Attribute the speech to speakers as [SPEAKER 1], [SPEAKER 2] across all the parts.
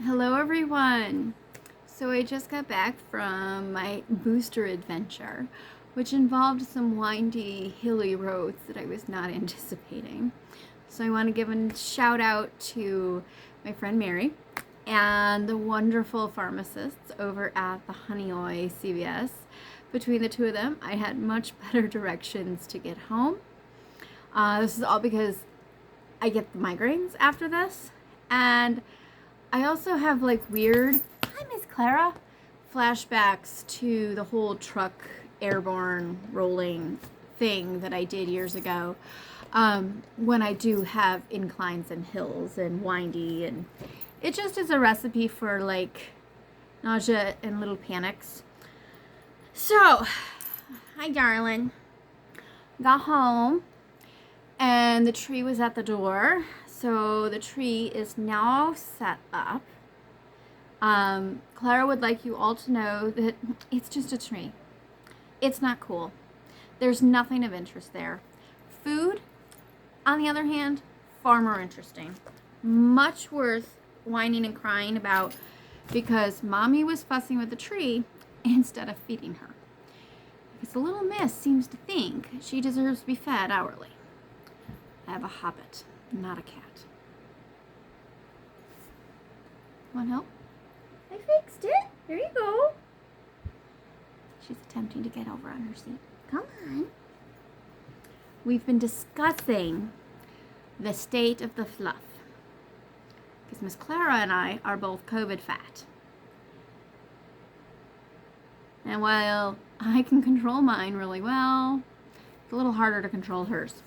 [SPEAKER 1] Hello everyone! So I just got back from my booster adventure, which involved some windy, hilly roads that I was not anticipating. So I want to give a shout out to my friend Mary and the wonderful pharmacists over at the Honeoy CVS. Between the two of them, I had much better directions to get home. This is all because I get the migraines after this, and I also have like weird, hi Miss Clara, flashbacks to the whole truck airborne rolling thing that I did years ago, when I do have inclines and hills and windy, and it just is a recipe for like nausea and little panics. So, hi darling, got home and the tree was at the door. So the tree is now set up. Clara would like you all to know that it's just a tree. It's not cool. There's nothing of interest there. Food, on the other hand, far more interesting. Much worth whining and crying about because mommy was fussing with the tree instead of feeding her. Because the little miss seems to think she deserves to be fed hourly. I have a hobbit, not a cat. Want help? I fixed it. There you go. She's attempting to get over on her seat. Come on. We've been discussing the state of the fluff. Because Miss Clara and I are both COVID fat. And while I can control mine really well, it's a little harder to control hers.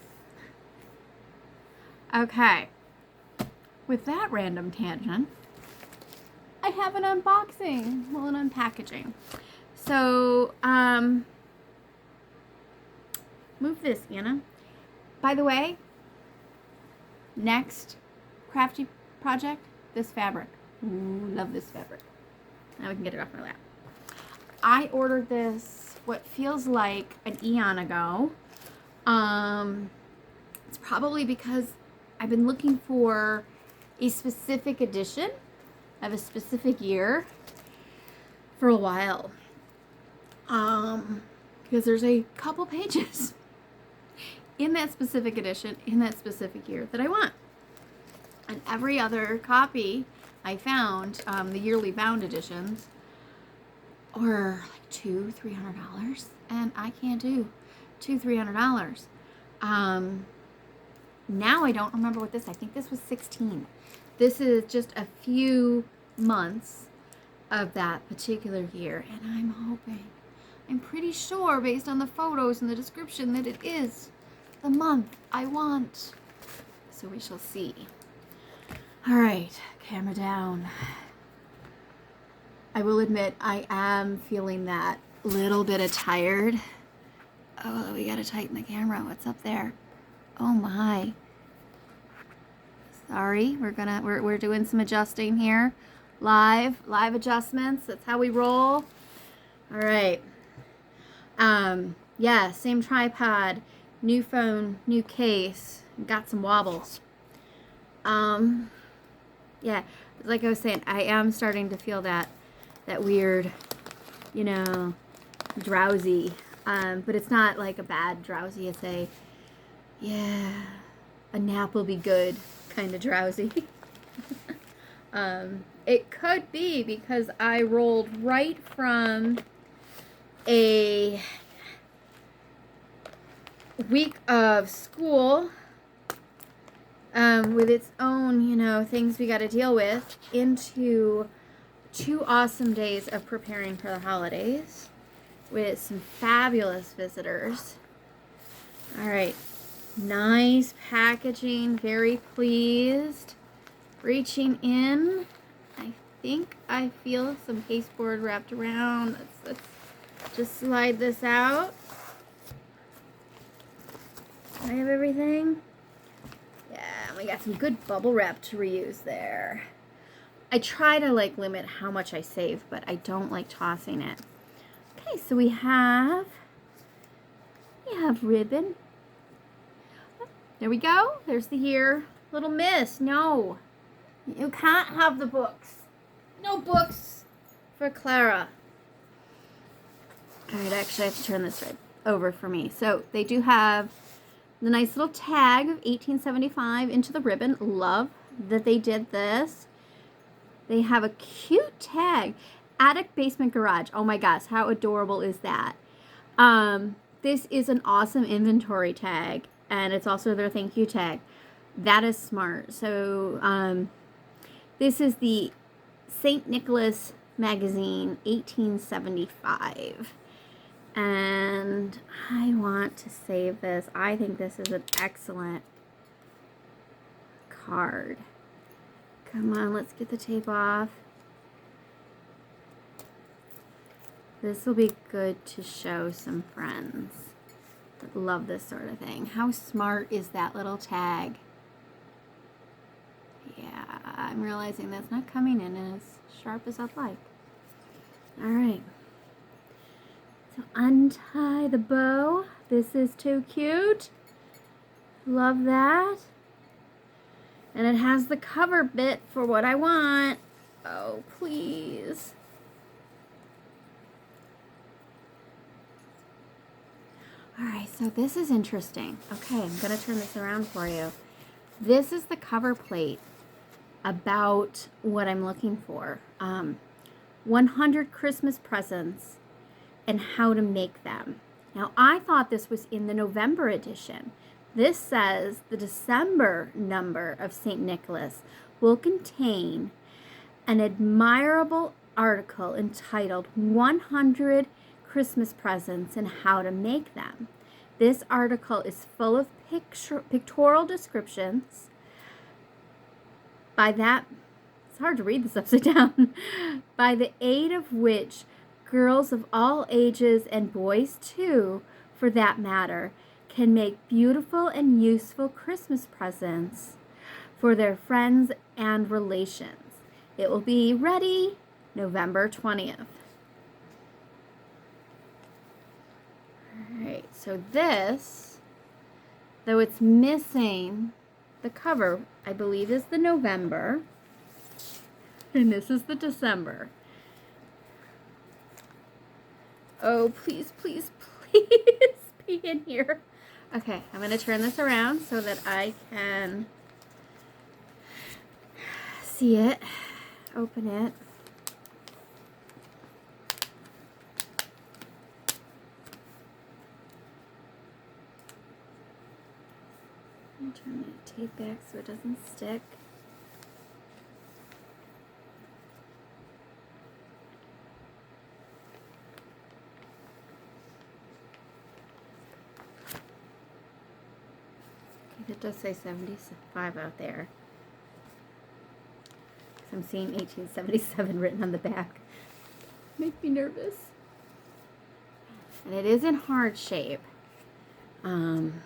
[SPEAKER 1] Okay. With that random tangent, I have an unboxing, well, an unpackaging. So, move this, Anna. By the way, next crafty project, this fabric. Ooh, love this fabric. Now we can get it off my lap. I ordered this what feels like an eon ago. It's probably because I've been looking for a specific edition of a specific year for a while, because there's a couple pages in that specific edition in that specific year that I want, and every other copy I found, the yearly bound editions, are like $200-300, and I can't do $200-300. Now I don't remember what this, I think this was 16. This is just a few months of that particular year, and I'm pretty sure based on the photos and the description that it is the month I want. So we shall see. All right, camera down. I will admit I am feeling that little bit of tired. Oh, we gotta tighten the camera. What's up there? Oh my. Sorry, we're doing some adjusting here. Live adjustments. That's how we roll. All right. Yeah, same tripod, new phone, new case. Got some wobbles. Yeah, like I was saying, I am starting to feel that weird, drowsy. But it's not like a bad drowsy. It's a nap will be good kind of drowsy. It could be because I rolled right from a week of school, with its own, things we got to deal with, into 2 awesome days of preparing for the holidays with some fabulous visitors. All right. Nice packaging, very pleased. Reaching in, I think I feel some pasteboard wrapped around. Let's just slide this out. I have everything. Yeah, we got some good bubble wrap to reuse there. I try to limit how much I save, but I don't like tossing it. Okay, so we have ribbon. There we go. There's the year. Little miss, no. You can't have the books. No books for Clara. All right, actually I have to turn this right over for me. So they do have the nice little tag of 1875 into the ribbon. Love that they did this. They have a cute tag. Attic, basement, garage. Oh my gosh, how adorable is that? This is an awesome inventory tag, and it's also their thank you tag. That is smart. So this is the St. Nicholas magazine, 1875. And I want to save this. I think this is an excellent card. Come on, let's get the tape off. This will be good to show some friends that love this sort of thing. How smart is that little tag? Yeah, I'm realizing that's not coming in as sharp as I'd like. All right. So untie the bow. This is too cute. Love that. And it has the cover bit for what I want. Oh, please. All right, so this is interesting. Okay, I'm going to turn this around for you. This is the cover plate about what I'm looking for. 100 Christmas presents and how to make them. Now, I thought this was in the November edition. This says the December number of St. Nicholas will contain an admirable article entitled 100 Christmas Presents and How to Make Them. This article is full of pictorial descriptions. By that, it's hard to read this upside down, by the aid of which girls of all ages and boys too, for that matter, can make beautiful and useful Christmas presents for their friends and relations. It will be ready November 20th. All right, so this, though it's missing the cover, I believe is the November, and this is the December. Oh, please, please, please be in here. Okay, I'm going to turn this around so that I can see it, open it. I'm turn the tape back so it doesn't stick. It does say 75 out there. I'm seeing 1877 written on the back. Makes me nervous. And it is in hard shape. And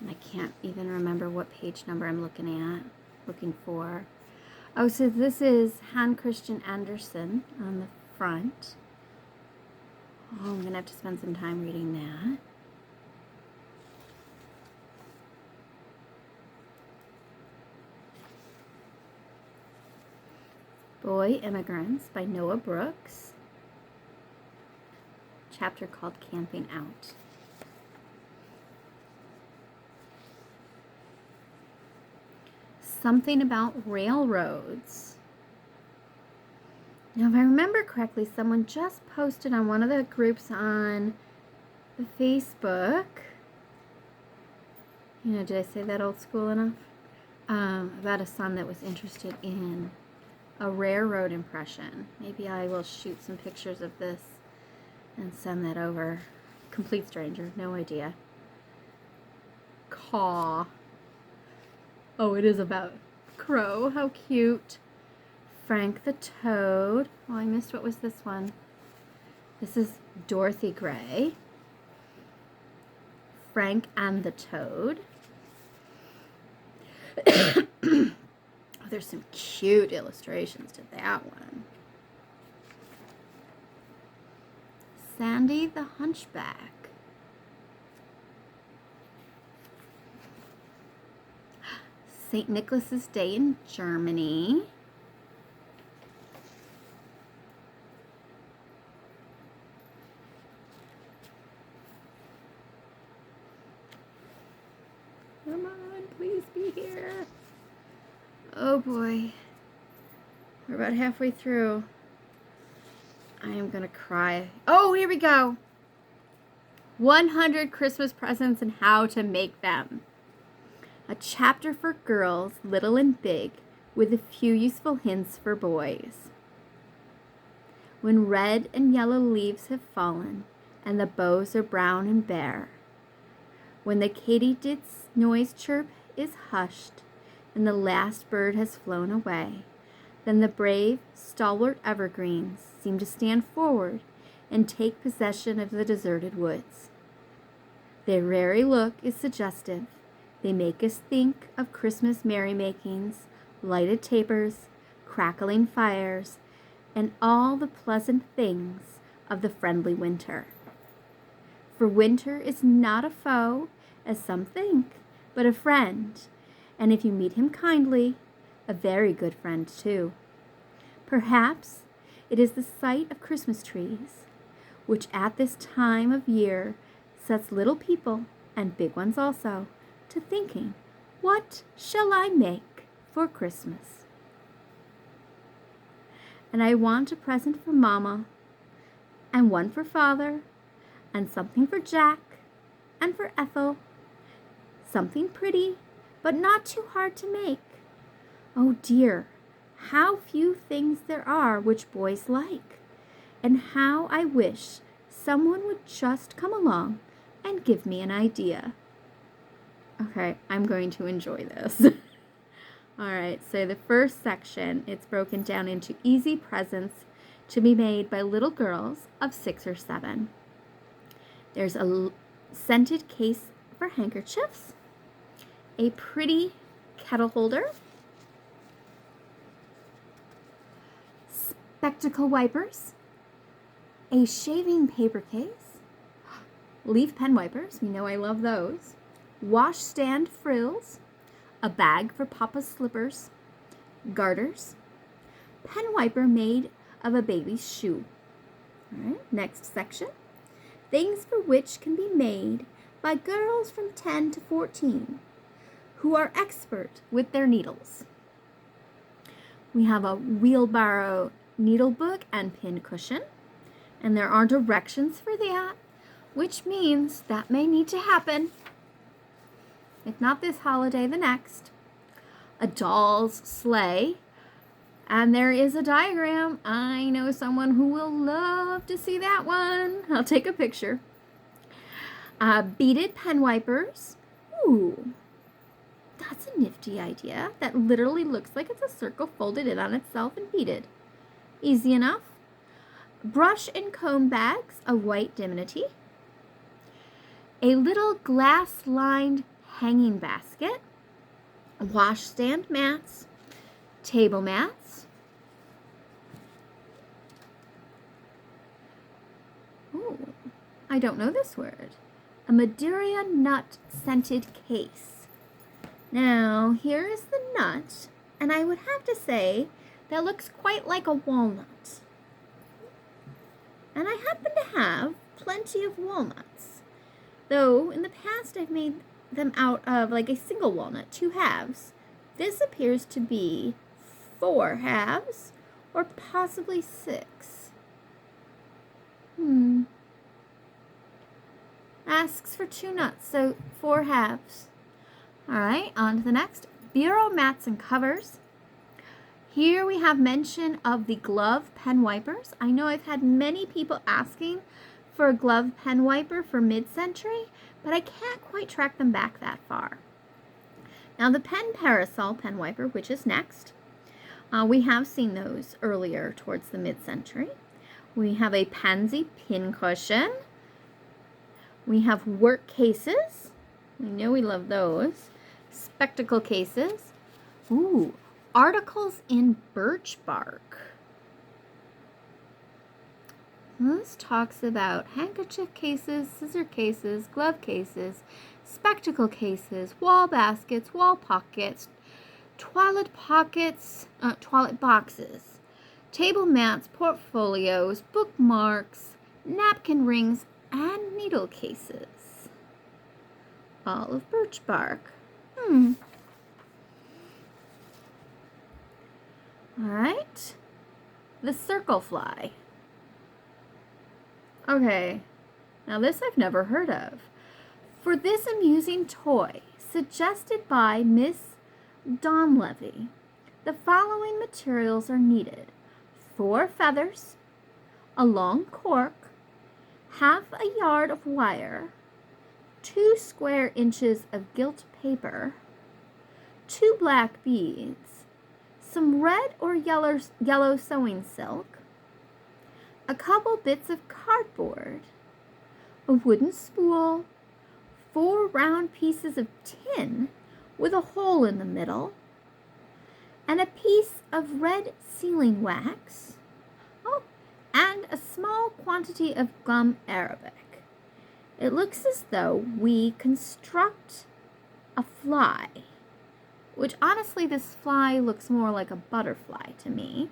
[SPEAKER 1] I can't even remember what page number I'm looking for. Oh, so this is Hans Christian Andersen on the front. Oh, I'm going to have to spend some time reading that. Boy Immigrants by Noah Brooks. Chapter called Camping Out. Something about railroads. Now, if I remember correctly, someone just posted on one of the groups on the Facebook. You know, did I say that old school enough? About a son that was interested in a railroad impression. Maybe I will shoot some pictures of this and send that over. Complete stranger, no idea. Caw. Oh, it is about Crow. How cute. Frank the Toad. Oh, I missed what was this one. This is Dorothy Gray. Frank and the Toad. Oh, there's some cute illustrations to that one. Sandy the Hunchback. St. Nicholas's Day in Germany. Come on, please be here. Oh boy. We're about halfway through. I am gonna cry. Oh, here we go. 100 Christmas presents and how to make them. A chapter for girls, little and big, with a few useful hints for boys. When red and yellow leaves have fallen, and the boughs are brown and bare, when the katydid's noise chirp is hushed, and the last bird has flown away, then the brave, stalwart evergreens seem to stand forward and take possession of the deserted woods. Their very look is suggestive. They make us think of Christmas merrymakings, lighted tapers, crackling fires, and all the pleasant things of the friendly winter. For winter is not a foe, as some think, but a friend, and if you meet him kindly, a very good friend too. Perhaps it is the sight of Christmas trees, which at this time of year sets little people, and big ones also, to thinking, what shall I make for Christmas? And I want a present for Mama, and one for Father, and something for Jack, and for Ethel. Something pretty, but not too hard to make. Oh dear, how few things there are which boys like, and how I wish someone would just come along and give me an idea. Okay, I'm going to enjoy this. All right, so the first section, it's broken down into easy presents to be made by little girls of 6 or 7. There's a scented case for handkerchiefs, a pretty kettle holder, spectacle wipers, a shaving paper case, leaf pen wipers, we know I love those, washstand frills, a bag for Papa's slippers, garters, pen wiper made of a baby's shoe. All right, next section, things for which can be made by girls from 10 to 14 who are expert with their needles. We have a wheelbarrow needle book and pin cushion, and there are directions for that, which means that may need to happen. If not this holiday, the next. A doll's sleigh, and there is a diagram. I know someone who will love to see that one. I'll take a picture. Beaded pen wipers. Ooh, that's a nifty idea. That literally looks like it's a circle folded in on itself and beaded. Easy enough. Brush and comb bags of white dimity. A little glass-lined hanging basket. Washstand mats. Table mats. Ooh, I don't know this word. A Madeira nut scented case. Now, here is the nut, and I would have to say that looks quite like a walnut. And I happen to have plenty of walnuts, though in the past I've made them out of like a single walnut, 2 halves. This appears to be 4 halves, or possibly 6. Asks for 2 nuts, so 4 halves. All right, on to the next. Bureau mats and covers. Here we have mention of the glove pen wipers. I know I've had many people asking for a glove pen wiper for mid-century, but I can't quite track them back that far. Now the pen parasol pen wiper, which is next. We have seen those earlier towards the mid-century. We have a pansy pin cushion. We have work cases. We know we love those. Spectacle cases. Ooh, articles in birch bark. This talks about handkerchief cases, scissor cases, glove cases, spectacle cases, wall baskets, wall pockets, toilet pockets, toilet boxes, table mats, portfolios, bookmarks, napkin rings, and needle cases. All of birch bark. All right. The circle fly. Okay, now this I've never heard of. For this amusing toy, suggested by Miss Donlevy, the following materials are needed: 4 feathers, a long cork, half a yard of wire, 2 square inches of gilt paper, 2 black beads, some red or yellow sewing silk, a couple bits of cardboard, a wooden spool, 4 round pieces of tin with a hole in the middle, and a piece of red sealing wax, and a small quantity of gum arabic. It looks as though we construct a fly, which honestly this fly looks more like a butterfly to me,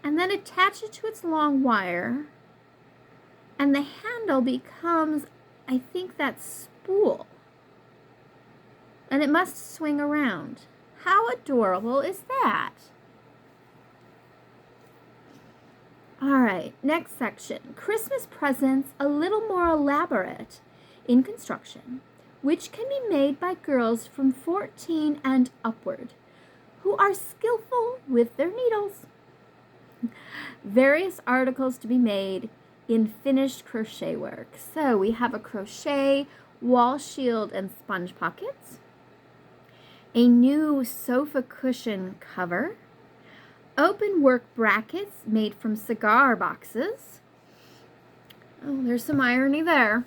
[SPEAKER 1] and then attach it to its long wire, and the handle becomes, I think, that spool, and it must swing around. How adorable is that? All right, next section. Christmas presents a little more elaborate in construction, which can be made by girls from 14 and upward who are skillful with their needles. Various articles to be made in finished crochet work. So we have a crochet wall shield and sponge pockets, a new sofa cushion cover, open work brackets made from cigar boxes. Oh, there's some irony there.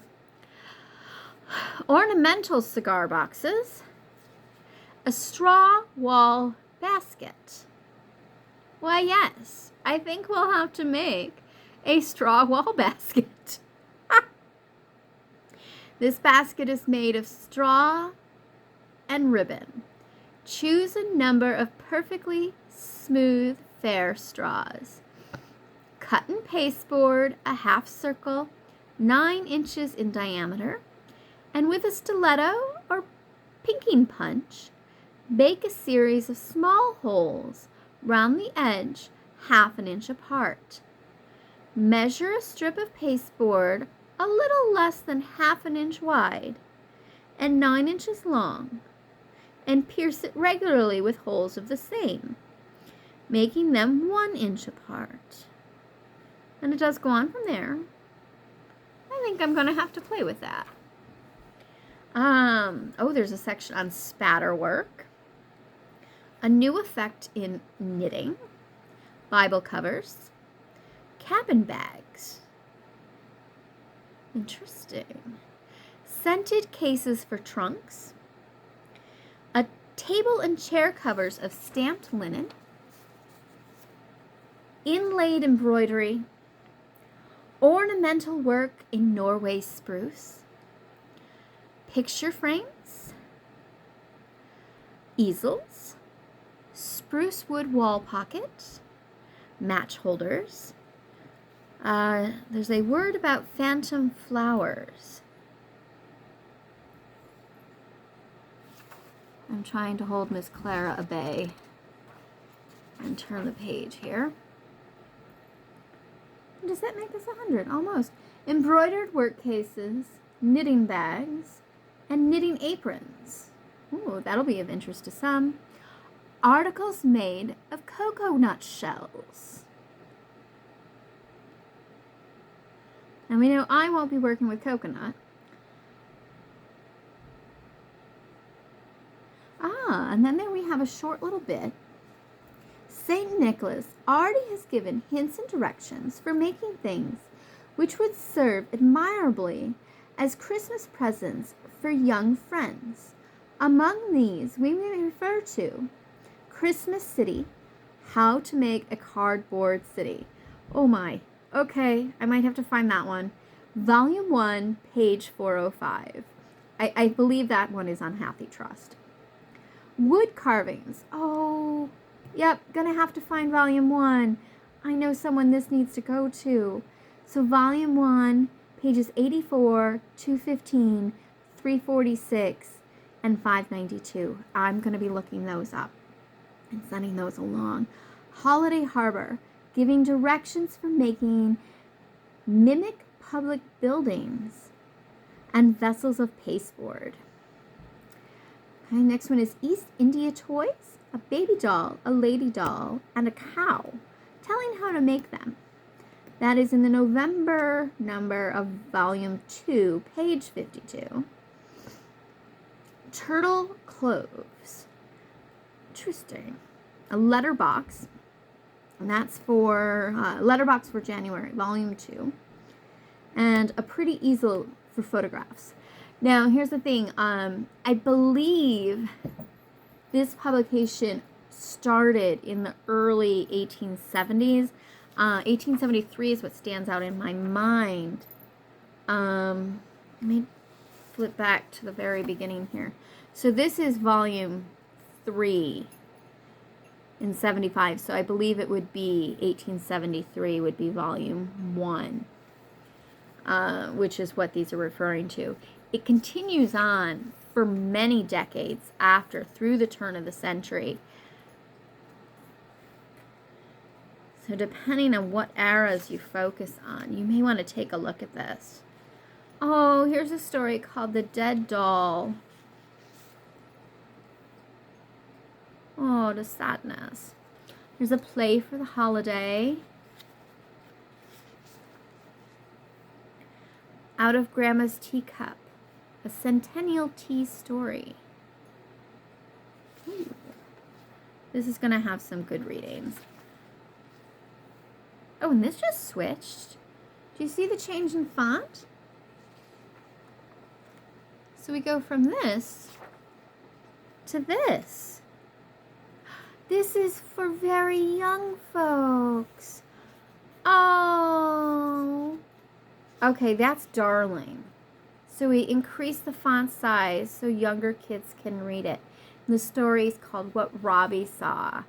[SPEAKER 1] Ornamental cigar boxes, a straw wall basket. Why, yes, I think we'll have to make a straw wall basket. This basket is made of straw and ribbon. Choose a number of perfectly smooth, fair straws. Cut and pasteboard a half circle 9 inches in diameter, and with a stiletto or pinking punch, bake a series of small holes round the edge 1/2 inch apart. Measure a strip of pasteboard a little less than 1/2 inch wide and 9 inches long, and pierce it regularly with holes of the same, making them 1 inch apart. And it does go on from there. I think I'm going to have to play with that. There's a section on spatter work, a new effect in knitting, Bible covers, cabin bags. Interesting. Scented cases for trunks, a table and chair covers of stamped linen, inlaid embroidery, ornamental work in Norway spruce, picture frames, easels, spruce wood wall pocket, match holders. There's a word about phantom flowers. I'm trying to hold Miss Clara at bay and turn the page here. Does that make us 100? Almost. Embroidered work cases, knitting bags, and knitting aprons. Ooh, that'll be of interest to some. Articles made of coconut shells. And we know I won't be working with coconut. And then there we have a short little bit. St. Nicholas already has given hints and directions for making things which would serve admirably as Christmas presents for young friends. Among these, we may refer to Christmas City, How to Make a Cardboard City. Oh my, okay, I might have to find that one. Volume 1, page 405. I believe that one is on Happy Trust. Wood carvings. Oh, yep, gonna have to find volume 1. I know someone this needs to go to. So volume 1, pages 84, 215, 346, and 592. I'm gonna be looking those up and sending those along. Holiday Harbor, giving directions for making mimic public buildings and vessels of pasteboard. Okay, next one is East India Toys, a baby doll, a lady doll, and a cow, telling how to make them. That is in the November number of volume 2, page 52. Turtle cloves. Interesting. A letterbox, and that's for letterbox for January, volume 2. And a pretty easel for photographs. Now, here's the thing. I believe this publication started in the early 1870s. 1873 is what stands out in my mind. Let me flip back to the very beginning here. So this is volume 3 in 75. So I believe it would be 1873 would be volume 1, which is what these are referring to. It continues on for many decades after, through the turn of the century. So depending on what eras you focus on, you may want to take a look at this. Oh, here's a story called The Dead Doll. Oh, the sadness. There's a play for the holiday. Out of Grandma's Teacup, a centennial tea story. Ooh. This is going to have some good readings. Oh, and this just switched. Do you see the change in font? So we go from this to this. This is for very young folks. Oh. Okay, that's darling. So we increase the font size so younger kids can read it. And the story is called What Robbie Saw.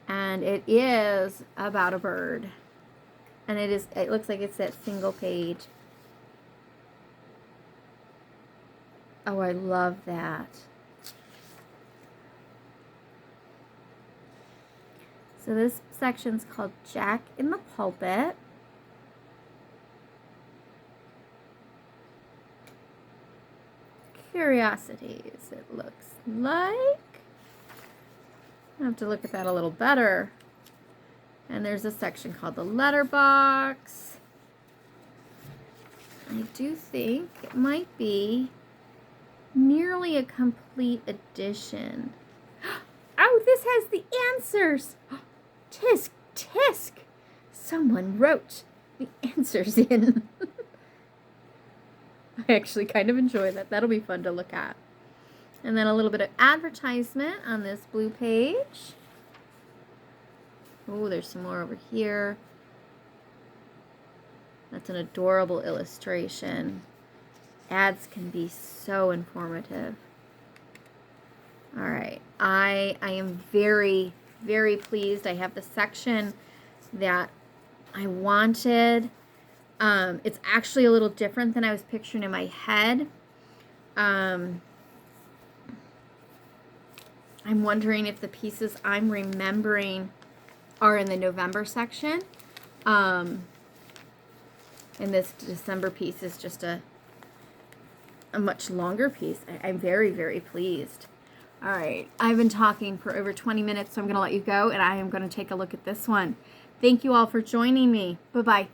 [SPEAKER 1] And it is about a bird. And it looks like it's that single page. Oh, I love that. So this section's called Jack in the Pulpit. Curiosities, it looks like. I have to look at that a little better. And there's a section called the letterbox. I do think it might be nearly a complete edition. Oh, this has the answers. Tisk, tisk. Someone wrote the answers in. I actually kind of enjoy that. That'll be fun to look at. And then a little bit of advertisement on this blue page. Oh, there's some more over here. That's an adorable illustration. Ads can be so informative. All right. I am very, very pleased. I have the section that I wanted. It's actually a little different than I was picturing in my head. I'm wondering if the pieces I'm remembering are in the November section. And this December piece is just a much longer piece. I'm very, very pleased. All right, I've been talking for over 20 minutes, so I'm going to let you go, and I am going to take a look at this one. Thank you all for joining me. Bye-bye.